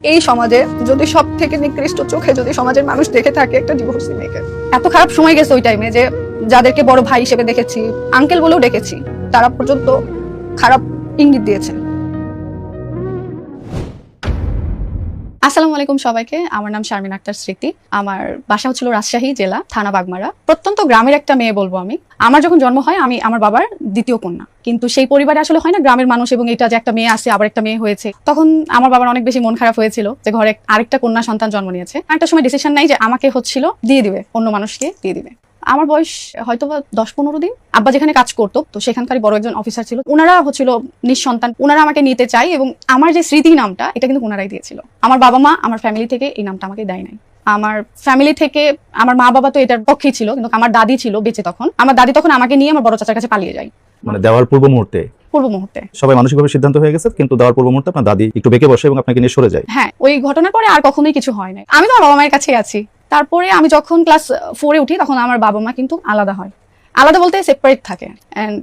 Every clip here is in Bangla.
এই সমাজে যদি সব থেকে নিকৃষ্ট চোখে যদি সমাজের মানুষ দেখে থাকে একটা ডিভোর্সি মেয়েকে, এত খারাপ সময় গেছে ওই টাইমে যে যাদেরকে বড় ভাই হিসেবে দেখেছি, আঙ্কেল বলেও ডেকেছি, তারা পর্যন্ত খারাপ ইঙ্গিত দিয়েছে। আসসালামু আলাইকুম সবাইকে, আমার নাম শারমিন আক্তার স্মৃতি। আমার বাসা হচ্ছিল রাজশাহী জেলা, থানা বাগমারা। প্রত্যন্ত গ্রামের একটা মেয়ে বলবো আমি। আমার যখন জন্ম হয় আমি আমার বাবার দ্বিতীয় কন্যা, কিন্তু সেই পরিবারে আসলে হয় না গ্রামের মানুষ, এবং এটা যে একটা মেয়ে আছে আবার একটা মেয়ে হয়েছে, তখন আমার বাবার অনেক বেশি মন খারাপ হয়েছিল যে ঘরে আরেকটা কন্যা সন্তান জন্ম নিয়েছে। একটা সময় ডিসিশন নাই যে আমাকে হচ্ছিল দিয়ে দিবে, অন্য মানুষকে দিয়ে দিবে। আমার বয়স হয়তো 10-15 দিন। আব্বা যেখানে কাজ করতো তো সেখানকারই বড় একজন অফিসার ছিল, ওনারা হচ্ছিল নিঃসন্তান, ওনারা আমাকে নিতে চাই, এবং আমার যে স্মৃতি নামটা এটা কিন্তু ওনারাই দিয়েছিল। আমার বাবা মা আমার ফ্যামিলি থেকে এই নামটা আমাকে দেয় নাই। আমার ফ্যামিলি থেকে আমার মা বাবা তো এটার পক্ষেই ছিল, কিন্তু আমার দাদি ছিল বেঁচে তখন। আমার দাদি তখন আমাকে নিয়ে আমার বড় চাচার কাছে পালিয়ে যায়। মানে দেওয়ার পূর্ব মুহূর্তে সবাই মানসিকভাবে সিদ্ধান্ত হয়ে গেছে, কিন্তু দেওয়ার পূর্ব মুহূর্তে আপনার দাদি একটু বেঁকে বসে এবং আপনাকে নিয়ে সরে যায়। হ্যাঁ, ওই ঘটনার পরে আর কখনোই কিছু হয় নাই। আমি তো আমার বাবা মায়ের কাছেই আছি। তারপরে আমি যখন ক্লাস 4-এ উঠি তখন আমার বাবা মা কিন্তু আলাদা হয়। আলাদা বলতে সেপারেট থাকে। এন্ড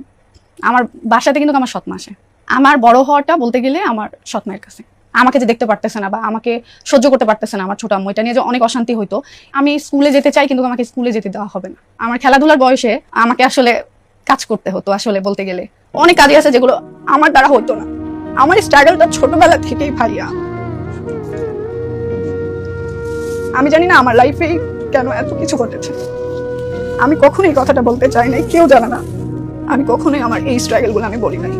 আমার বাসাতে কিন্তু আমার সৎমা আসে। আমার বড় হওয়াটা বলতে গেলে আমার সৎমায়ের কাছে। আমাকে যে দেখতে পারতেছে না বা আমাকে সহ্য করতে পারতেছে না আমার ছোট আম্মু, এটা নিয়ে যে অনেক অশান্তি হইতো। আমি স্কুলে যেতে চাই কিন্তু আমাকে স্কুলে যেতে দেওয়া হবে না। আমার খেলাধুলার বয়সে আমাকে আসলে কাজ করতে হতো। আসলে বলতে গেলে অনেক কাজই আছে যেগুলো আমার দ্বারা হতো না। আমার স্ট্রাগলটা ছোটবেলা থেকেই ভাইয়া। আমি জানি না আমার লাইফে কেন এত কিছু ঘটেছে। আমি কখনোই কথাটা বলতে চাই নাই, কেউ জানে না। আমি কখনোই আমার এই স্ট্রাগল গুলো আমি বলি নাই।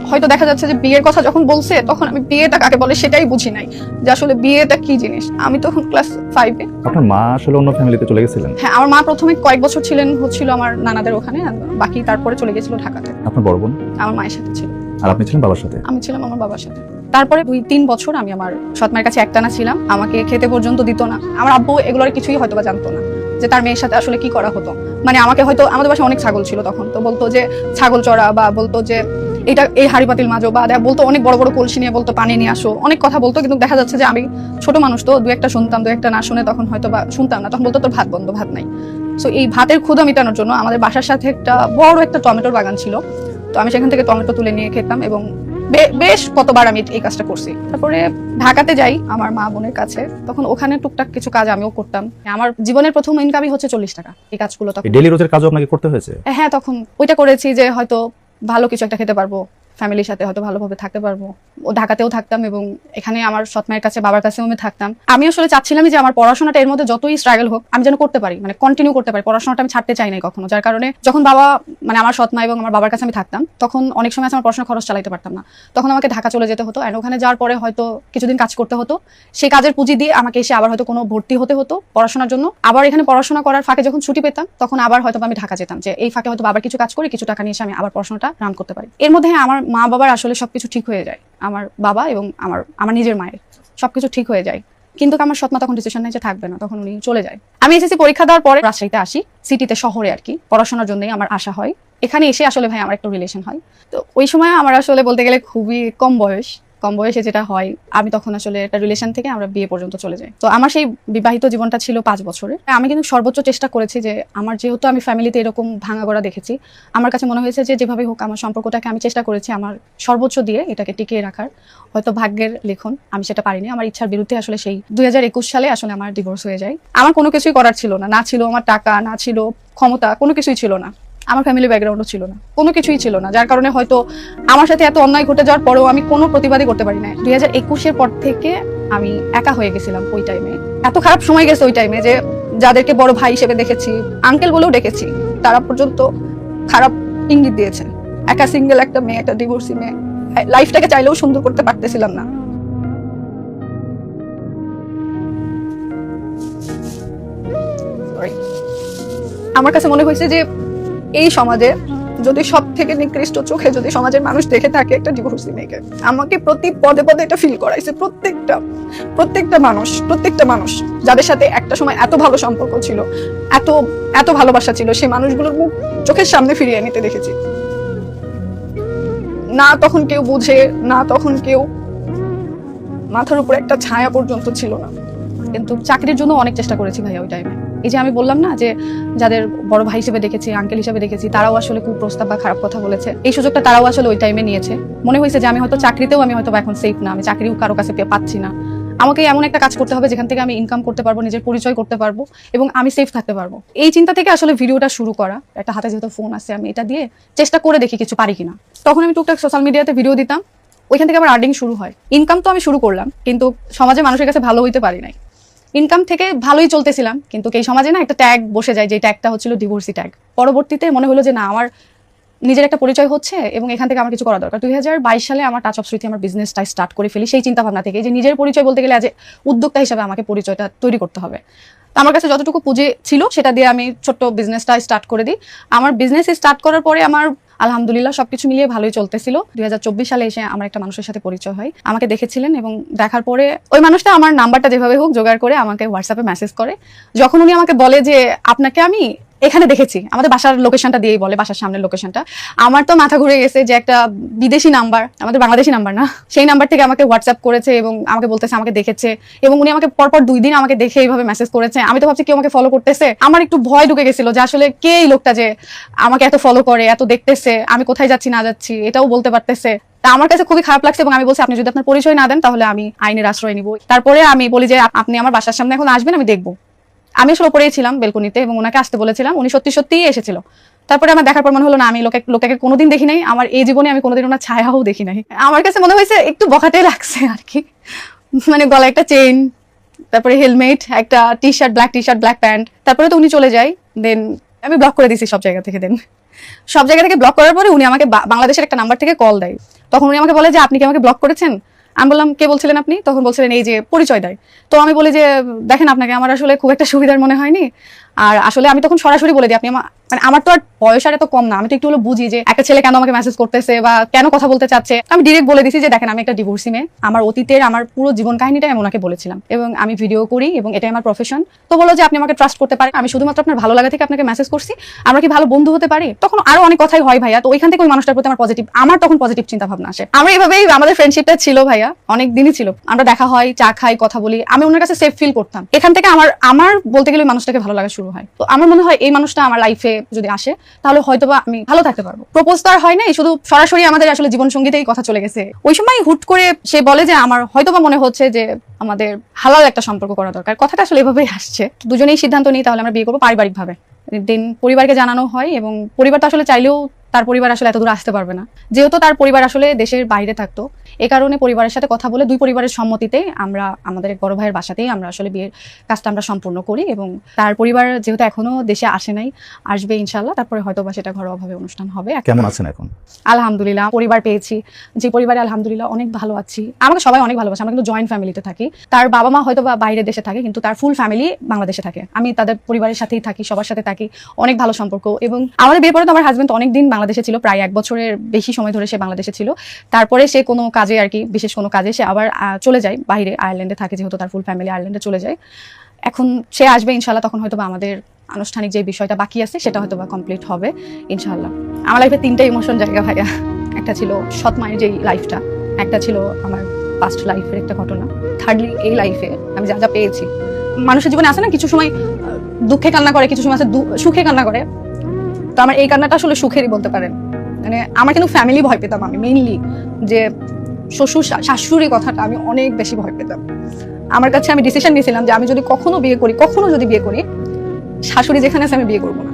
হয়তো দেখা যাচ্ছে যে বিয়ের কথা যখন বলছে তখন আমি বিয়েটা কাকে বলে সেটাই বুঝি নাই, যে আসলে বিয়েটা কি জিনিস। আমি তখন ক্লাস 5-এ। আপনার মা আসলে অন্য ফ্যামিলিতে চলে গেছিলেন? হ্যাঁ, আমার মা প্রথমে কয়েক বছর ছিলেন হচ্ছিল আমার নানাদের ওখানে, বাকি তারপরে চলে গেছিল ঢাকাতে। আপনার বড় বোন আমার মায়ের সাথে ছিল। আর আপনি ছিলেন বাবার সাথে? আমি ছিলাম আমার বাবার সাথে। তারপরে 2-3 বছর আমি আমার সৎমায়ের কাছে একটানা ছিলাম। আমাকে খেতে পর্যন্ত দিত না। আমার আব্বু এগুলোর কিছুই হয়তো বা জানতো না যে তার মেয়ের সাথে আসলে কি করা হতো। মানে আমাকে হয়তো, আমাদের বাসায় অনেক ছাগল ছিল তখন, তো বলতো যে ছাগল চড়া, বা বলতো যে এটা এই হাড়ি পাতিল মাজো, বা বলতো অনেক বড় বড় কলসি নিয়ে বলতো পানি নিয়ে আসো, অনেক কথা বলতো। কিন্তু দেখা যাচ্ছে যে আমি ছোট মানুষ, তো 2-একটা শুনতাম, 2-একটা না শুনে তখন হয়তো বা শুনতাম না। তখন বলতো তোর ভাত বন্ধ, ভাত নাই। সো এই ভাতের ক্ষুধা মেটানোর জন্য আমাদের বাসার সাথে একটা বড় একটা টমেটোর বাগান ছিল, তো আমি সেখান থেকে টমেটো তুলে নিয়ে খেতাম, এবং বেশ কতবার আমি এই কাজটা করছি। তারপরে ঢাকাতে যাই আমার মা বোনের কাছে, তখন ওখানে টুকটাক কিছু কাজ আমিও করতাম। আমার জীবনের প্রথম ইনকামই হচ্ছে 40 টাকা। এই কাজগুলো তখন ডেইলি রোজের কাজও আপনাকে করতে হয়েছে? হ্যাঁ, তখন ওইটা করেছি যে হয়তো ভালো কিছু একটা খেতে পারবো, ফ্যামিলির সাথে হয়তো ভালোভাবে থাকতে পারবো। ও ঢাকাতেও থাকতাম এবং এখানে আমার সৎমায়ের কাছে, বাবার কাছেও আমি থাকতাম। আমি আসলে চাচ্ছিলাম যে আমার পড়াশোনাটা এর মধ্যে যতই স্ট্রাগল হোক আমি যেন করতে পারি, মানে কন্টিনিউ করতে পারি। পড়াশোনাটা আমি ছাড়তে চাই নাই কখনো। যার কারণে যখন বাবা, মানে আমার সৎমা এবং আমার বাবার কাছে আমি থাকতাম, তখন অনেক সময় আমার পড়াশোনা খরচ চালাতে পারতাম না। তখন আমাকে ঢাকা চলে যেতে হতো, এন্ড ওখানে যাওয়ার পরে হয়তো কিছুদিন কাজ করতে হতো। সেই কাজের পুঁজি দিয়ে আমাকে এসে আবার হয়তো কোনো ভর্তি হতে হতো পড়াশোনার জন্য। আবার এখানে পড়াশোনা করার ফাঁকে যখন ছুটি পেতাম তখন আবার হয়তো আমি ঢাকা যেতাম, যে এই ফাঁকে হয়তো বাবার কিছু কাজ করে কিছু টাকা নিয়ে এসে আমি আবার পড়াশোনাটা রান করতে পারি। এর মধ্যে আমার মা বাবার আসলে সবকিছু ঠিক হয়ে যায়। আমার বাবা এবং আমার নিজের মায়ের সবকিছু ঠিক হয়ে যায়, কিন্তু আমার সৎমা তখন ডিসিশন নেয় যে থাকবে না, তখন উনি চলে যায়। আমি এসএসসি পরীক্ষা দেওয়ার পরে রাজশাহীতে আসি, সিটিতে, শহরে আর কি, পড়াশোনার জন্যই আমার আশা হয়। এখানে এসে আসলে ভাই আমার একটা রিলেশন হয়। তো ওই সময় আমার আসলে বলতে গেলে খুবই কম বয়সে যেটা হয়, আমি তখন আসলে একটা রিলেশন থেকে আমরা বিয়ে পর্যন্ত চলে যাই। তো আমার সেই বিবাহিত জীবনটা ছিল 5 বছরের। আমি কিন্তু সর্বোচ্চ চেষ্টা করেছি যে আমার, যেহেতু আমি ফ্যামিলিতে এরকম ভাঙাগড়া দেখেছি, আমার কাছে মনে হয়েছে যে যেভাবে হোক আমার সম্পর্কটাকে আমি চেষ্টা করেছি আমার সর্বোচ্চ দিয়ে এটাকে টিকিয়ে রাখার। হয়তো ভাগ্যের লিখন, আমি সেটা পারিনি। আমার ইচ্ছার বিরুদ্ধে আসলে সেই 2021 সালে আসলে আমার ডিভোর্স হয়ে যায়। আমার কোনো কিছুই করার ছিল না, না ছিল আমার টাকা, না ছিল ক্ষমতা, কোনো কিছুই ছিল না। আমার ফ্যামিলি ব্যাকগ্রাউন্ডও ছিল না, কোনো কিছুই ছিল না। যার কারণে হয়তো আমার সাথে এত অন্যায় ঘটে যাওয়ার পরেও আমি কোনো প্রতিবাদই করতে পারি না। 2021-এর পর থেকে আমি একা হয়ে গেছিলাম ওই টাইমে। এত খারাপ সময় গেছে ওই টাইমে যে যাদেরকে বড় ভাই হিসেবে দেখেছি, আঙ্কেল বলেও ডেকেছি, তারা পর্যন্ত খারাপ ইঙ্গিত দিয়েছে। একা সিঙ্গেল একটা মেয়ে, একটা ডিভোর্সি মেয়ে, লাইফটাকে চাইলেও সুন্দর করতে পারতেছিলাম না। আমার কাছে মনে হয়েছে যে এই সমাজে যদি সব থেকে নিকৃষ্ট চোখে যদি সমাজের মানুষ দেখে থাকে একটা ডিভোর্সি মেয়েকে, আমাকে প্রতি পদে পদে এটা ফিল করাইছে। প্রত্যেকটা মানুষ যাদের সাথে একটা সময় এত ভালো সম্পর্ক ছিল, এত ভালোবাসা ছিল, সেই মানুষগুলোর মুখ চোখের সামনে ফিরিয়ে নিতে দেখেছি। না তখন কেউ বুঝে, না তখন কেউ, মাথার উপর একটা ছায়া পর্যন্ত ছিল না। কিন্তু চাকরির জন্য অনেক চেষ্টা করেছি ভাইয়া ওই টাইমে। এই যে আমি বললাম না যে যাদের বড় ভাই হিসেবে দেখেছি, আঙ্কেল হিসেবে দেখেছি, তারাও আসলে খুব প্রস্তাব বা খারাপ কথা বলেছে। এই সুযোগটা তারাও আসলে ওই টাইমে নিয়েছে। মনে হয়েছে যে আমি হয়তো চাকরিতেও আমি হয়তো এখন সেফ না, আমি চাকরিও কারো কাছে পাচ্ছি না। আমাকে এমন একটা কাজ করতে হবে যেখান থেকে আমি ইনকাম করতে পারবো, নিজের পরিচয় করতে পারবো এবং আমি সেফ থাকতে পারবো। এই চিন্তা থেকে আসলে ভিডিওটা শুরু করা। একটা হাতে যেহেতু ফোন আছে, আমি এটা দিয়ে চেষ্টা করে দেখি কিছু পারি কিনা। তখন আমি টুকটাক সোশ্যাল মিডিয়াতে ভিডিও দিতাম, ওইখান থেকে আমার আর্নিং শুরু হয়। ইনকাম তো আমি শুরু করলাম, কিন্তু সমাজে মানুষের কাছে ভালো হইতে পারি নাই। ইনকাম থেকে ভালোই চলতেছিলাম, কিন্তু এই সমাজে না একটা ট্যাগ বসে যায়, যে ট্যাগটা হচ্ছিল ডিভোর্সি ট্যাগ। পরবর্তীতে মনে হলো যে না, আমার নিজের একটা পরিচয় হচ্ছে এবং এখান থেকে আমার কিছু করা দরকার। 2022 সালে আমার টাচ অফ স্মৃতি আমার বিজনেসটা স্টার্ট করে ফেলি সেই চিন্তা ভাবনা থেকে, যে নিজের পরিচয় বলতে গেলে আজ উদ্যোক্তা হিসেবে আমাকে পরিচয়টা তৈরি করতে হবে। তো আমার কাছে যতটুকু পুঁজি ছিল সেটা দিয়ে আমি ছোট্ট বিজনেসটা স্টার্ট করে দিই। আমার বিজনেস স্টার্ট করার পরে আমার আলহামদুলিল্লাহ সবকিছু মিলিয়ে ভালোই চলতেছিল। 2024 সালে এসে আমার একটা মানুষের সাথে পরিচয় হয়। আমাকে দেখেছিলেন এবং দেখার পরে ওই মানুষটা আমার নাম্বারটা যেভাবে হোক জোগাড় করে আমাকে হোয়াটসঅ্যাপে মেসেজ করে। যখন উনি আমাকে বলে যে আপনাকে আমি এখানে দেখেছি, আমাদের বাসার লোকেশনটা দিয়েই বলে, বাসার সামনের লোকেশনটা। আমার তো মাথা ঘুরে গেছে যে একটা বিদেশি নাম্বার, আমাদের বাংলাদেশি নাম্বার না, সেই নাম্বার থেকে আমাকে হোয়াটসঅ্যাপ করেছে এবং আমাকে বলতেছে আমাকে দেখেছে। এবং উনি আমাকে পরপর 2 দিন আমাকে দেখে এইভাবে মেসেজ করেছে। আমি তো ভাবছি কেউ আমাকে ফলো করতেছে। আমার একটু ভয় ঢুকে গেছিল যে আসলে কে এই লোকটা যে আমাকে এত ফলো করে, এত দেখতেছে, আমি কোথায় যাচ্ছি না যাচ্ছি এটাও বলতে পারতেছে। তা আমার কাছে খুবই খারাপ লাগছে এবং আমি বলছি আপনি যদি আপনার পরিচয় না দেন তাহলে আমি আইনের আশ্রয় নিব। তারপরে আমি বলি যে আপনি আমার বাসার সামনে এখন আসবেন, আমি দেখবো। আমি আসলে উপরেই ছিলাম বেলকনিতে এবং ওনাকে আসতে বলেছিলাম, উনি সত্যি সত্যিই এসেছিল। তারপরে আমার দেখার পর মনে হলো না, আমি লোকটাকে কোনোদিন দেখি নাই, আমার এই জীবনে আমি কোনোদিন ওনার ছায়াও দেখি নাই। আমার কাছে মনে হয়েছে একটু বখাটে লাগছে আর কি, মানে গলায় একটা চেইন, তারপরে হেলমেট, একটা টি শার্ট, ব্ল্যাক প্যান্ট। তারপরে তো উনি চলে যায়। দেন আমি ব্লক করে দিয়েছি সব জায়গা থেকে। সব জায়গা থেকে ব্লক করার পরে উনি আমাকে বাংলাদেশের একটা নাম্বার থেকে কল দেয়। তখন উনি আমাকে বলে যে আপনি কি আমাকে ব্লক করেছেন? আমি বললাম কে বলছিলেন আপনি? তখন বলছিলেন এই যে পরিচয় দেয়। তো আমি বলি যে দেখেন, আপনাকে আমার আসলে খুব একটা সুবিধার মনে হয়নি। আর আসলে আমি তখন সরাসরি বলে দিই আপনি মানে আমার তো আর বয়স আর এত কম না, আমি তো একটু হলো বুঝি যে একটা ছেলে কেন আমাকে মেসেজ করতেছে বা কেন কথা বলতে চাচ্ছে। আমি ডিরেক্ট বলে দিছি যে দেখেন, আমি একটা ডিভোর্সি মেয়ে, আমার অতীতের আমার পুরো জীবন কাহিনীটাই আমি ওনাকে বলেছিলাম এবং আমি ভিডিও করি এবং এটাই আমার প্রফেশন। তো বলো যে আপনি আমাকে ট্রাস্ট করতে পারেন, আমি শুধুমাত্র আপনার ভালো লাগা থেকে আপনাকে মেসেজ করছি, আমরা কি ভালো বন্ধু হতে পারি? তখন আরো অনেক কথাই হয় ভাইয়া। তো ওইখান থেকে ওই মানুষটার প্রতি আমার তখন পজিটিভ চিন্তা ভাবনা আসে। আমরা এইভাবেই আমাদের ফ্রেন্ডশিপটা ছিল ভাইয়া, অনেক দিনই ছিল। আমরা দেখা হয়, চা খাই, কথা বলি, আমি ওনার কাছে সেফ ফিল করতাম। এখান থেকে আমার বলতে গেলে মানুষটাকে ভালো লাগা শুরু হয়। তো আমার মনে হয় এই মানুষটা আমার লাইফে যদি আসে তাহলে হয়তোবা আমি ভালো থাকতে পারবো। প্রপোজ তো আর হয় নাই, শুধু সরাসরি আমাদের আসলে জীবন সঙ্গীতেই কথা চলে গেছে। ওই সময় হুট করে সে বলে যে আমার হয়তোবা মনে হচ্ছে যে আমাদের হালাল একটা সম্পর্ক করা দরকার। কথাটা আসলে এভাবেই আসছে। দুজনেই সিদ্ধান্ত নিই তাহলে আমরা বিয়ে করবো পারিবারিক ভাবে। দিন পরিবারকে জানানো হয় এবং পরিবার তো আসলে চাইলেও তার পরিবার আসলে এত দূর আসতে পারবে না, যেহেতু তার পরিবার আসলে দেশের বাইরে থাকতো। এ কারণে পরিবারের সাথে কথা বলে 2 পরিবারের সম্মতিতে আমরা আমাদের এক বড় ভাইয়ের বাসাতেই আমরা আসলে বিয়ের কাজটা আমরা সম্পূর্ণ করি এবং তার পরিবার যেহেতু এখনো দেশে আসে নাই, আসবে ইনশাল্লাহ। তারপরে হয়তো বা সেটা ঘরোয়াভাবে অনুষ্ঠান হবে। কেমন আছেন এখন? আলহামদুলিল্লাহ, পরিবার পেয়েছি, যে পরিবারে আলহামদুলিল্লাহ অনেক ভালো আছি। আমাকে সবাই অনেক ভালোবাসে। আমরা কিন্তু জয়েন্ট ফ্যামিলিতে থাকি। তার বাবা মা হয়তো বা বাইরের দেশে থাকে, কিন্তু তার ফুল ফ্যামিলি বাংলাদেশে থাকে। আমি তাদের পরিবারের সাথেই থাকি, সবার সাথে থাকি, অনেক ভালো সম্পর্ক। এবং আমাদের বিয়ের পরে তো আমার হাজবেন্ড অনেকদিন বাংলাদেশে ছিল, প্রায় 1 বছরের বেশি সময় ধরে সে বাংলাদেশে ছিল। তারপরে সে কোনো কাজে আর কি, বিশেষ কোনো কাজে সে আবার চলে যায় বাইরে, আয়ারল্যান্ডে থাকে, যেহেতু তার ফুল ফ্যামিলি আয়ারল্যান্ডে চলে যায়। এখন সে আসবে ইনশাল্লাহ, তখন হয়তো বা আমাদের আনুষ্ঠানিক যে বিষয়টা বাকি আছে সেটা হয়তো বা কমপ্লিট হবে ইনশাল্লাহ। আমার লাইফে 3টা ইমোশন জায়গা ভাইয়া। একটা ছিল সৎ মায়ের যেই লাইফটা, একটা ছিল আমার পাস্ট লাইফের একটা ঘটনা, থার্ডলি এই লাইফে আমি যা যা পেয়েছি। মানুষের জীবনে আছে না কিছু সময় দুঃখে কান্না করে, কিছু সময় আছে সুখে কান্না করে। তো আমার এই কান্নাটা আসলে সুখেরই বলতে পারেন। মানে আমার কিন্তু ফ্যামিলি ভয় পেতাম আমি মেইনলি, যে শ্বশুর শাশুড়ি কথাটা আমি অনেক বেশি ভয় পেতাম। আমার কাছে আমি ডিসিশন নিয়েছিলাম যে আমি যদি কখনো যদি বিয়ে করি, শাশুড়ি যেখানে আছে আমি বিয়ে করবো না।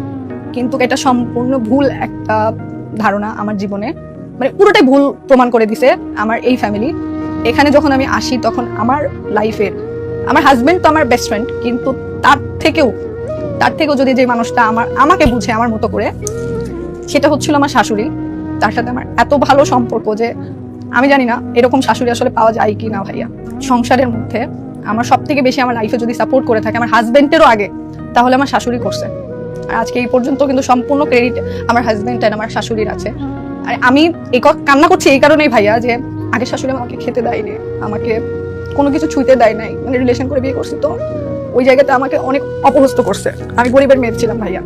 কিন্তু এটা সম্পূর্ণ ভুল একটা ধারণা আমার জীবনে, মানে পুরোটাই ভুল প্রমাণ করে দিছে আমার এই ফ্যামিলি। এখানে যখন আমি আসি তখন আমার লাইফের আমার হাজবেন্ড তো আমার বেস্ট ফ্রেন্ড, কিন্তু তার থেকেও যদি যে মানুষটা আমাকে বুঝে আমার মতো করে, সেটা হচ্ছিল আমার শাশুড়ি। তার সাথে আমার এত ভালো সম্পর্ক যে আমি জানি না এরকম শাশুড়ি আসলে পাওয়া যায় কি না ভাইয়া। সংসারের মধ্যে আমার সব থেকে বেশি আমার লাইফে যদি সাপোর্ট করে থাকে আমার হাজবেন্ডেরও আগে, তাহলে আমার শাশুড়ি করছে। আর আজকে এই পর্যন্ত কিন্তু সম্পূর্ণ ক্রেডিট আমার হাজবেন্ড আর আমার শাশুড়ির আছে। আর আমি কান্না করছি এই কারণেই ভাইয়া, যে আগে শাশুড়ি আমাকে খেতে দেয়নি, আমাকে কোনো কিছু ছুঁইতে দেয় নাই, মানে রিলেশন করে বিয়ে করছি, তো ওই জায়গাতে আমাকে অনেক অপহস্ত করছে। আমি গরিবের মেয়ে ছিলাম ভাইয়া,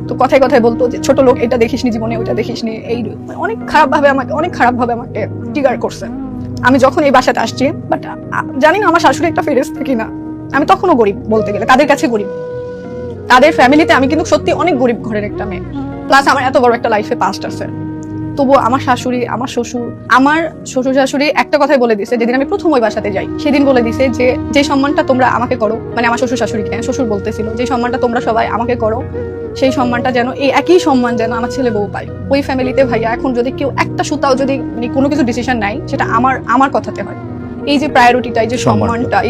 তো কথায় কথায় বলতো যে ছোট লোক, এটা দেখিসনি জীবনে, ওইটা দেখিসনি, এই অনেক খারাপভাবে আমাকে ট্রিগার করছে। আমি যখন এই বাসাতে আসছি, বাট জানি না আমার শাশুড়ি একটা ফেরেশতা কিনা। আমি তখনও গরিব বলতে গেলে, কাদের কাছে গরিব, তাদের ফ্যামিলিতে আমি কিন্তু সত্যি অনেক গরিব ঘরের একটা মেয়ে, প্লাস আমার এত বড় একটা লাইফে পাস্ট আছে। তবুও আমার শাশুড়ি, আমার শ্বশুর শাশুড়ি একটা কথাই বলে দিছে, যেদিন আমি প্রথম ওই বাসাতে যাই সেদিন বলে দিছে যে যে সম্মানটা তোমরা আমাকে করো, মানে আমার শ্বশুর শাশুড়িকে, শ্বশুর বলতেছিল, যে সম্মানটা তোমরা সবাই আমাকে করো সেই সম্মানটা যেন, এই একই সম্মান যেন আমার ছেলে বউ পায়। ওই ফ্যামিলিতে ভাইয়া এখন যদি কেউ একটা সুতাও যদি কোনো কিছু ডিসিশন নেয়, সেটা আমার কথাতে হয়। এই যে প্রায়োরিটিটা, এই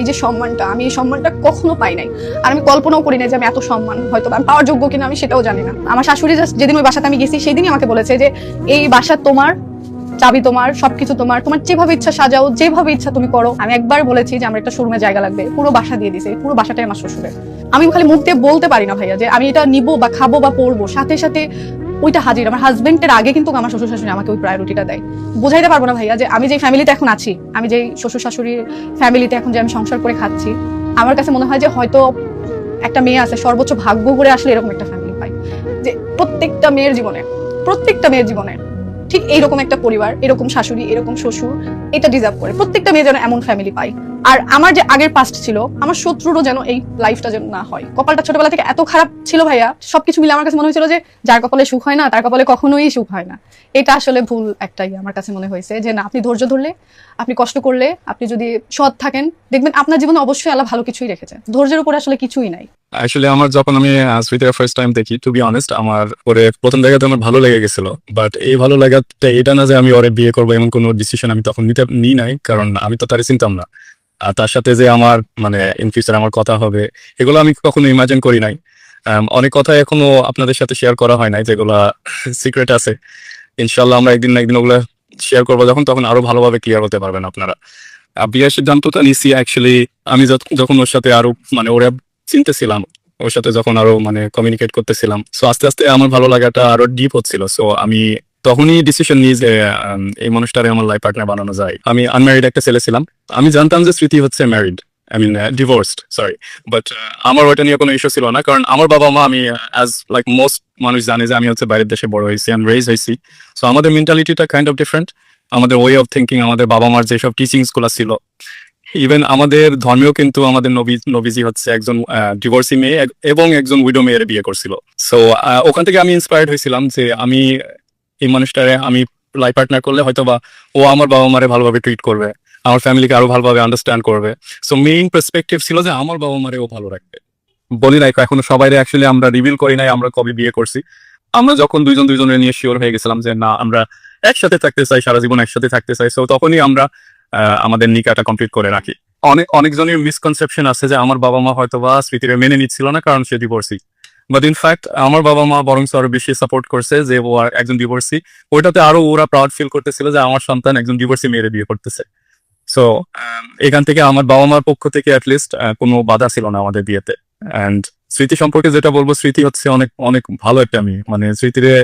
যে সম্মানটা আমি এই সম্মানটা কখনো পাই নাই। আর আমি কল্পনাও করি না যে আমি এত সম্মান হয়তো আমি পাওয়ার যোগ্য কিনা, আমি সেটাও জানি না। আমার শাশুড়ি যেদিন ওই বাসাতে আমি গেছি সেদিনই আমাকে বলেছে যে এই বাসা তোমার, চাবি তোমার, সবকিছু তোমার যেভাবে ইচ্ছা সাজাও, যেভাবে ইচ্ছা তুমি করো। আমি একবার বলেছি যে আমার একটা শোরুমে জায়গা লাগবে, পুরো বাসা দিয়ে দিছে, পুরো বাসাটাই আমার শ্বশুরের। আমি খালি মুখ দিয়ে বলতে পারি না ভাইয়া যে আমি এটা নিবো বা খাবো বা পরবো, সাথে সাথে ওইটা হাজির। আমার হাজবেন্ডের আগে কিন্তু আমার শ্বশুর শাশুড়ি আমাকে ওই প্রায়োরিটিটা দেয়। বোঝাইতে পারবো না ভাইয়া যে আমি যে ফ্যামিলিতে এখন আছি, আমি যে শ্বশুর শাশুড়ির ফ্যামিলিতে এখন যে আমি সংসার করে খাচ্ছি, আমার কাছে মনে হয় যে হয়তো একটা মেয়ে আছে সর্বোচ্চ ভাগ্য করে আসলে এরকম একটা ফ্যামিলি পাই, যে প্রত্যেকটা মেয়ের জীবনে ঠিক এইরকম একটা পরিবার, এরকম শাশুড়ি, এরকম শ্বশুর, এটা ডিজার্ভ করে। প্রত্যেকটা মেয়ে যেন এমন ফ্যামিলি পায়। আর আমার যে আগের পাস্ট ছিল, আমার শত্রুরও যেন এই লাইফটা যেন না হয়। কপালটা ছোটবেলা থেকে এত খারাপ ছিল ভাইয়া, সবকিছু মিলে আমার কাছে মনে হয়েছিল যে যার কপালে সুখ হয় না তার কপালে কখনোই সুখ হয় না। এটা আসলে ভুল একটাই আমার কাছে মনে হয়েছে, যে না, আপনি ধৈর্য ধরলে, আপনি কষ্ট করলে, আপনি যদি সৎ থাকেন, দেখবেন আপনার জীবনে অবশ্যই আল্লাহ ভালো কিছুই রেখেছে। ধৈর্যের উপরে আসলে কিছুই নাই। আসলে আমার যখন আমি স্মৃতির ফার্স্ট টাইম দেখি, টু বি অনেস্ট, আমার ওরে প্রথম জায়গাতে আমার ভালো লেগে গেছিল। বাট এই ভালো লাগাটা এটা না যে আমি ওরে বিয়ে করবো, এমন কোনো ডিসিশন আমি তখন নিই নাই, কারণ আমি তো তারে চিনতাম না। আর তার সাথে যে আমার মানে ইন ফিউচার আমার কথা হবে, এগুলো আমি কখনো ইমাজিন করি নাই। অনেক কথা এখনো আপনাদের সাথে শেয়ার করা হয় নাই, যেগুলা সিক্রেট আছে। ইনশাল্লাহ আমরা একদিন না একদিন ওগুলো শেয়ার করবো, তখন আরো ভালোভাবে ক্লিয়ার হতে পারবেন আপনারা। বিয়ের সিদ্ধান্তটা নিছি অ্যাকচুয়ালি আমি যখন ওর সাথে আরো মানে ওরা চিনতেছিলাম, ওর সাথে যখন আরো মানে কমিউনিকেট করতেছিলাম, সো আস্তে আস্তে আমার ভালো লাগাটা আরো ডিপ হচ্ছিল। সো আমি তখনই ডিসিশন নিই যে এই মানুষটারে আমার লাইফ পার্টনার বানানো যায়। আমি আনম্যারিড একটা ছেলে ছিলাম, আমি জানতাম যে স্মৃতি হচ্ছে married, I mean divorced, sorry. But আমার ওইটা নিয়ে কোনো ইস্যু ছিল না, কারণ আমার বাবা মা, আমি অ্যাজ লাইক মোস্ট মানুষ জানে যে আমি হচ্ছে বাইরের দেশে বড় হয়েছি, আমি রেজ হয়েছি। সো আমাদের মেন্টালিটিটা কাইন্ড অফ ডিফারেন্ট, আমাদের ওয়ে অফ থিঙ্কিং, আমাদের বাবা মার যেসব টিচিংস গুলো ছিল, ইভেন আমাদের ধর্মেও কিন্তু আমাদের নবীজি হচ্ছে একজন ডিভোর্সি মেয়ে এবং একজন উইডো মেয়ের বিয়ে করছিল। সো ওখান থেকে আমি ইন্সপায়ার্ড হয়েছিলাম যে আমি এই মানুষটারে আমি লাইফ পার্টনার করলে হয়তো বা ও আমার বাবা মারে ভালোভাবে ট্রিট করবে, আমার ফ্যামিলিকে আরো ভালোভাবে আন্ডারস্ট্যান্ড করবে। সো মেইন পার্সপেক্টিভ ছিল যে আমার বাবা মারে ও ভালো রাখবে। বলি নাই এখনো সবাই অ্যাকচুয়ালি আমরা রিভিল করি নাই আমরা কবে বিয়ে করছি। আমরা যখন দুজনের নিয়ে শিওর হয়ে গেছিলাম যে না, আমরা একসাথে থাকতে চাই, সারা জীবন একসাথে থাকতে চাই, সো তখনই আমরা আমাদের নিকাটা কমপ্লিট করে রাখি। অনেকজনের মিসকনসেপশন আছে যে আমার বাবা মা হয়তো বা স্মৃতির মেনে নিচ্ছিল না কারণ সে ডিভোর্সি, বাট ইনফ্যাক্ট আমার বাবা মা বরং আরো বেশি সাপোর্ট করছে যে ও একজন ডিভোর্সি। ওইটাতে আরো ওরা প্রাউড ফিল করতেছিল যে আমার সন্তান একজন ডিভোর্সি মেয়েরে বিয়ে করতেছে। সো এখান থেকে আমার বাবা মার পক্ষ থেকে অ্যাটলিস্ট কোনো বাধা ছিল না আমাদের বিয়েতে। অ্যান্ড স্মৃতি সম্পর্কে যেটা বলবো, স্মৃতি হচ্ছে অনেক অনেক ভালো একটা মেয়ে। মানে স্মৃতিরে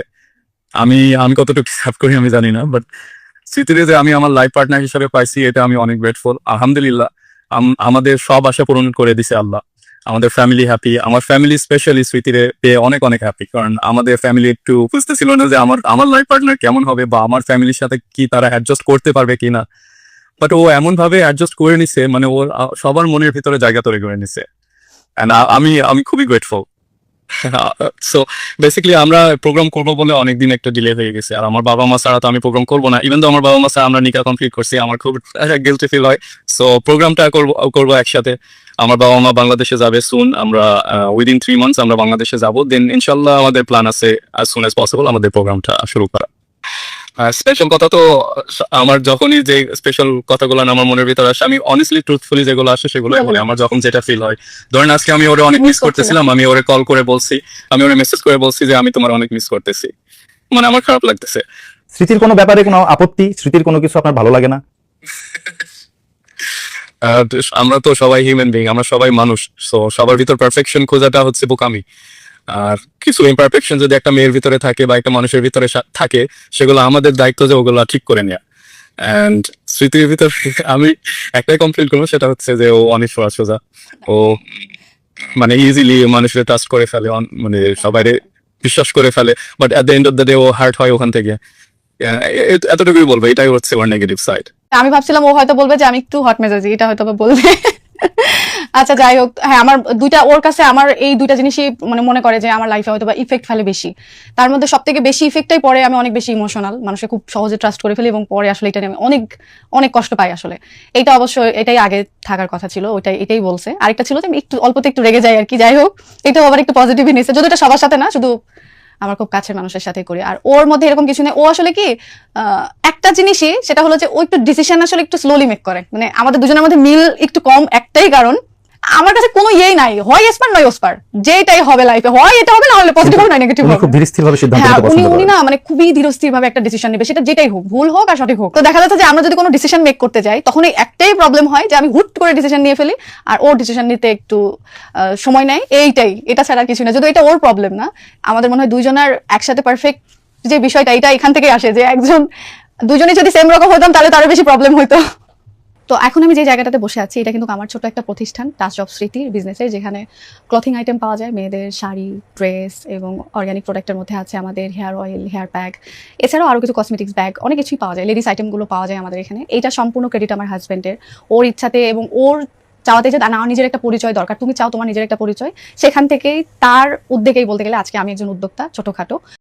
আমি কতটুকু হিসাব করি আমি জানি না, বাট স্মৃতিরে যে আমি আমার লাইফ পার্টনার হিসেবে পাইছি এটা আমি অনেক গ্রেটফুল। আলহামদুলিল্লাহ, আমাদের সব আশা পূরণ করে দিছে আল্লাহ। আমাদের ফ্যামিলি হ্যাপি, আমার ফ্যামিলি স্পেশালি স্মৃতিরে পেয়ে অনেক অনেক হ্যাপি, কারণ আমাদের ফ্যামিলি একটু বুঝতেছিল না যে আমার লাইফ পার্টনার কেমন হবে বা আমার ফ্যামিলির সাথে কি তারা অ্যাডজাস্ট করতে পারবে কিনা। বাট ও এমন ভাবে অ্যাডজাস্ট করে নিছে, মানে ওর সবার মনের ভিতরে জায়গা তৈরি করে নিছে। এন্ড আমি খুবই গ্রেটফুল। সো বেসিক্যালি আমরা প্রোগ্রাম করবো বলে অনেকদিন একটা ডিলে হয়ে গেছে, আর আমার বাবা মা ছাড়া তো আমি প্রোগ্রাম করবো না। ইভেন তো আমার বাবা মা ছাড়া আমরা নিকা কমপ্লিট করছি, আমার খুব গিলটি ফিল হয়। সো প্রোগ্রামটা করবো একসাথে। আমার বাবা মা বাংলাদেশে যাবে সুন, আমরা উইদিন 3 months আমরা বাংলাদেশে যাবো। দেন ইনশাল্লাহ আমাদের প্ল্যান আছে অ্যাজ সুন অ্যাজ পসিবল আমাদের প্রোগ্রামটা শুরু করা। স্পেশাল কথা তো আমার যখনই যে স্পেশাল কথাগুলো আমার মনের ভিতরে আসে, আমি অনেস্টলি ট্রুথফুলি যেগুলো আসে সেগুলো বলি। আমার যখন যেটা ফিল হয়, ধরেন আজকে আমি ওরে অনেক মিস করতেছিলাম, আমি ওরে কল করে বলছি, আমি ওরে মেসেজ করে বলছি যে আমি তোমার অনেক মিস করতেছি, মানে আমার খারাপ লাগতেছে। স্মৃতির কোনো ব্যাপারে কোনো আপত্তি, স্মৃতির কোনো কিছু আপনার ভালো লাগে না? আমরা তো সবাই হিউম্যান বিং, আমরা সবাই মানুষ। সো সবার ভিতর পারফেকশন খোঁজাটা হচ্ছে বোকামি। আর কিছু ইমপারফেকশন যদি একটা মেয়ের ভিতরে থাকে বা একটা মানুষের ভিতরে থাকে, সেগুলো আমাদের দায়িত্ব যে ওগুলো ঠিক করে নেওয়া। অ্যান্ড স্মৃতির ভিতর আমি একটাই কমপ্লেন করবো, সেটা হচ্ছে যে ও অনেক সোজা, ও মানে ইজিলি মানুষের ট্রাস্ট করে ফেলে, মানে সবাই বিশ্বাস করে ফেলে, but at the end of the day ও হার্ট হয় ওখান থেকে। এতটুকুই বলবো, এটাই হচ্ছে ওর নেগেটিভ সাইড। আমি ভাবছিলাম ও হয়তো বলবে যে আমি একটু হট মেজাজি, এটা হয়তো বলবে। আচ্ছা যাই হোক, হ্যাঁ আমার ওর কাছে আমার এই দুইটা জিনিসই মানে মনে করে যে আমার লাইফে হয়তো বা ইফেক্ট ফেলে বেশি। তার মধ্যে সব থেকে বেশি ইফেক্টটাই পরে আমি অনেক বেশি ইমোশনাল, মানুষকে খুব সহজে ট্রাস্ট করে ফেলি এবং পরে আসলে এটা নিয়ে আমি অনেক অনেক কষ্ট পাই আসলে। এইটা অবশ্যই এটাই আগে থাকার কথা ছিল, এটাই বলছে। আরেকটা ছিল যে আমি একটু অল্পতে একটু রেগে যাই আর কি। যাই হোক, এটাও আবার একটু পজিটিভই নিচ্ছে, যদি এটা সবার সাথে না, শুধু আমার খুব কাছের মানুষের সাথে করি। আর ওর মধ্যে এরকম কিছু নেই। ও আসলে কি একটা জিনিসই, সেটা হলো যে ও একটু ডিসিশন আসলে একটু স্লোলি মেক করে। মানে আমাদের দুজনের মধ্যে মিল একটু কম, একটাই কারণ আমার কাছে কোনো ইয়েই নাই, হয় এসপার নয় ওসপার, যেটাই হবে লাইফে, হয় এটা হবে, না হলে পজিটিভ হবে না নেগেটিভ উনি হবে। খুব ধীরস্থির ভাবে সিদ্ধান্ত হ্যাঁ, নিতে পছন্দ উনি করেন। না মানে খুবই ধীরস্থির ভাবে একটা ডিসিশন নেবে, সেটা যেটাই হোক, ভুল হোক আর সঠিক হোক। তো দেখা যাচ্ছে যে আমরা যদি কোনো ডিসিশন মেক করতে যাই, তখন এই একটাই প্রবলেম হয় যে আমি হুট করে ডিসিশন নিয়ে ফেলি, আর ওর ডিসিশন নিতে একটু সময় নেয়। এটা ছাড়া আর কিছু না। যদি এটা ওর প্রবলেম না, আমাদের মনে হয় দুইজনের একসাথে পারফেক্ট যে বিষয়টা, এটা এখান থেকে আসে যে দুজনে যদি সেম রকম হতাম তাহলে তারও বেশি প্রবলেম হইতো। তো এখন আমি যে জায়গাটাতে বসে আছি, এটা কিন্তু আমার ছোট একটা প্রতিষ্ঠান, টাচ অফ স্মৃতি বিজনেসের, যেখানে ক্লথিং আইটেম পাওয়া যায়, মেয়েদের শাড়ি, ড্রেস এবং অর্গানিক প্রোডাক্টের মধ্যে আছে আমাদের হেয়ার অয়েল, হেয়ার প্যাক, এছাড়াও আরও কিছু কসমেটিক্স ব্যাগ, অনেক কিছুই পাওয়া যায়, লেডিস আইটেমগুলো পাওয়া যায় আমাদের এখানে। এইটা সম্পূর্ণ ক্রেডিট আমার হাজব্যান্ডের, ওর ইচ্ছাতে এবং ওর চাওয়াতে যে না, নিজের একটা পরিচয় দরকার, তুমি চাও তোমার নিজের একটা পরিচয়, সেখান থেকেই তার উদ্যোগেই বলতে গেলে আজকে আমি একজন উদ্যোক্তা ছোটখাটো।